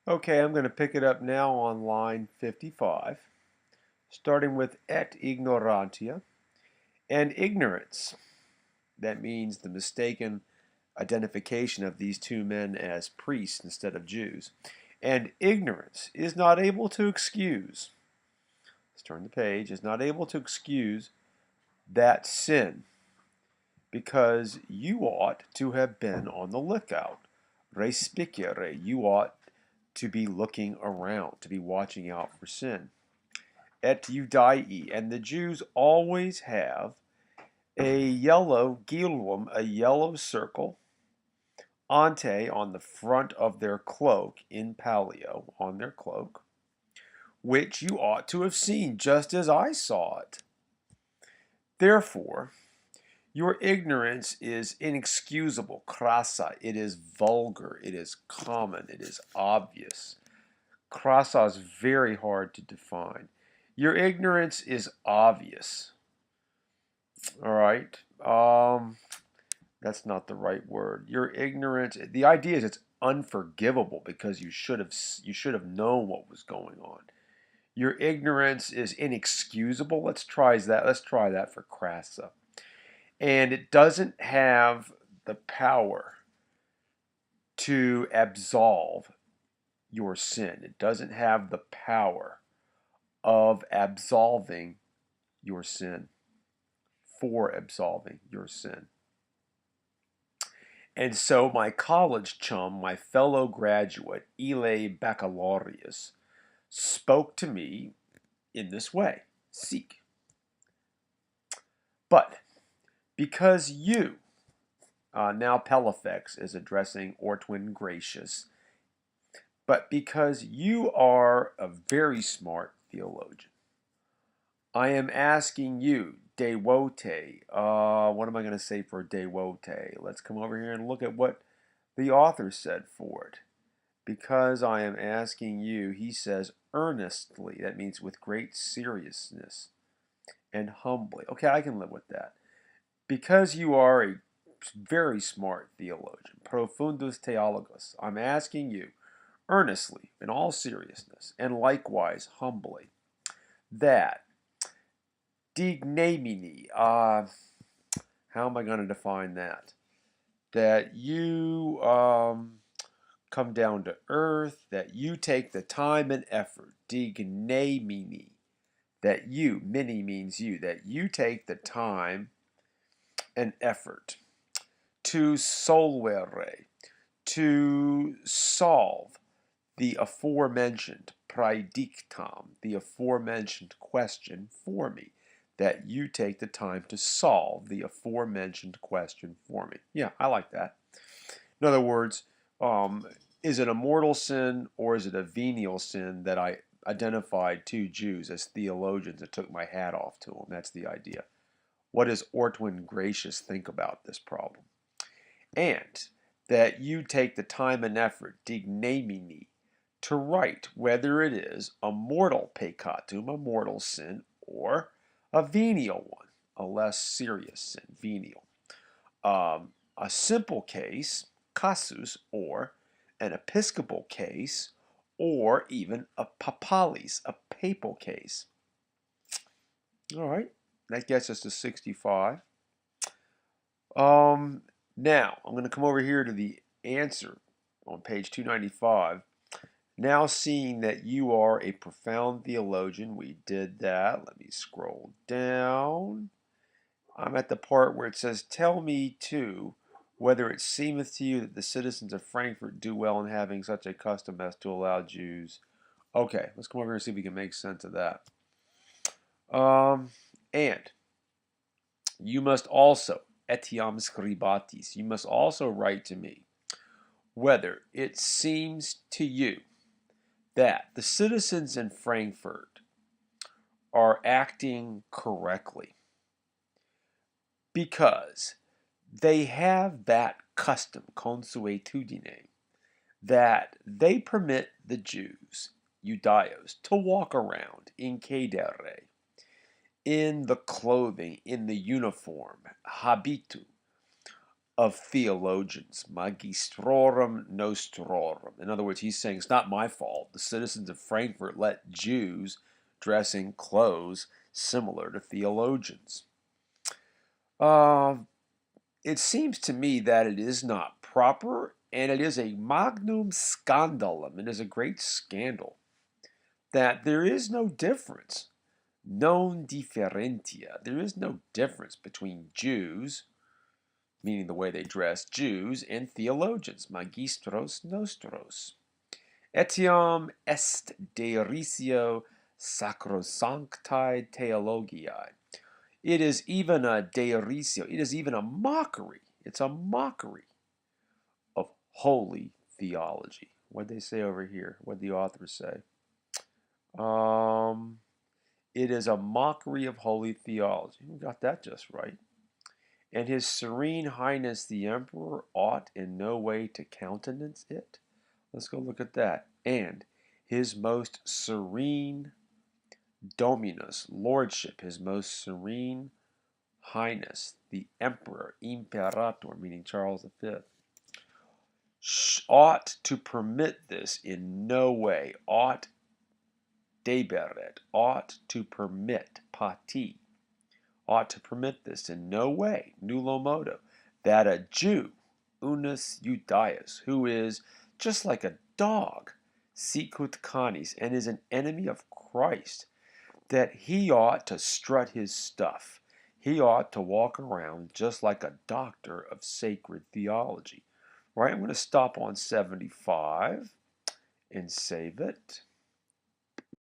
Okay, I'm going to pick it up now on line 55, starting with et ignorantia and ignorance. That means the mistaken identification of these two men as priests instead of Jews. And ignorance is not able to excuse, let's turn the page, is not able to excuse that sin because you ought to have been on the lookout. Respicere, you ought to be looking around, to be watching out for sin. Et Judai, and the Jews always have a yellow gilum, a yellow circle, ante, on the front of their cloak, in paleo, on their cloak, which you ought to have seen just as I saw it. Therefore, your ignorance is inexcusable, krasa. It is vulgar, it is common, it is obvious. Krasa is very hard to define. Your ignorance is obvious. All right. That's not the right word. Your ignorance. The idea is it's unforgivable because you should have known what was going on. Your ignorance is inexcusable. Let's try that. Let's try that for crassa. And it doesn't have the power to absolve your sin. It doesn't have the power of absolving your sin, for absolving your sin. And so my college chum, my fellow graduate, Ile Baccalaureus, spoke to me in this way. Seek. But because you, now Pelifex is addressing Ortwin Gracious, but because you are a very smart theologian, I am asking you, dewote, what am I going to say for dewote? Let's come over here and look at what the author said for it. Because I am asking you, he says, earnestly. That means with great seriousness and humbly. Okay, I can live with that. Because you are a very smart theologian, profundus theologos, I'm asking you, earnestly, in all seriousness, and likewise humbly, that dignamini, how am I going to define that? That you come down to earth, that you take the time and effort, dignamini, that you, mini means you, that you take the time and effort to solvere, to solve the aforementioned praedictam, the aforementioned question for me, that you take the time to solve the aforementioned question for me. Yeah, I like that. In other words, is it a mortal sin or is it a venial sin that I identified two Jews as theologians and took my hat off to them? That's the idea. What does Ortwin Gracious think about this problem? And that you take the time and effort, dignamini, to write whether it is a mortal peccatum, a mortal sin, or a venial one, a less serious sin, venial. A simple case, casus, or an episcopal case, or even a papalis, a papal case. All right, that gets us to 65. Now, I'm going to come over here to the answer on page 295. Now, seeing that you are a profound theologian, we did that. Let me scroll down. I'm at the part where it says, tell me too whether it seemeth to you that the citizens of Frankfurt do well in having such a custom as to allow Jews. Okay, let's come over here and see if we can make sense of that. And you must also, etiam scribatis, you must also write to me whether it seems to you that the citizens in Frankfurt are acting correctly because they have that custom, consuetudine, that they permit the Jews, Judaios, to walk around in cadere, in the clothing, in the uniform, habitu, of theologians, magistrorum nostrorum. In other words, he's saying it's not my fault. The citizens of Frankfurt let Jews dress in clothes similar to theologians. It seems to me that it is not proper, and it is a magnum scandalum. It is a great scandal that there is no difference, non differentia. There is no difference between Jews, meaning the way they dress, Jews, and theologians, magistros nostros. Etiam est derisio sacrosanctae theologiae. It is even a derisio, it is even a mockery. It's a mockery of holy theology. What did they say over here? What did the author say? It is a mockery of holy theology. We got that just right. And His Serene Highness the Emperor ought in no way to countenance it. Let's go look at that. And His Most Serene Dominus, Lordship, His Most Serene Highness, the Emperor, Imperator, meaning Charles V, ought to permit this in no way. Ought deberet, ought to permit, pati, ought to permit this in no way, nullo modo, that a Jew, unus Judaeus, who is just like a dog, sicut canis, and is an enemy of Christ, that he ought to strut his stuff. He ought to walk around just like a doctor of sacred theology. Right, I'm going to stop on 75 and save it.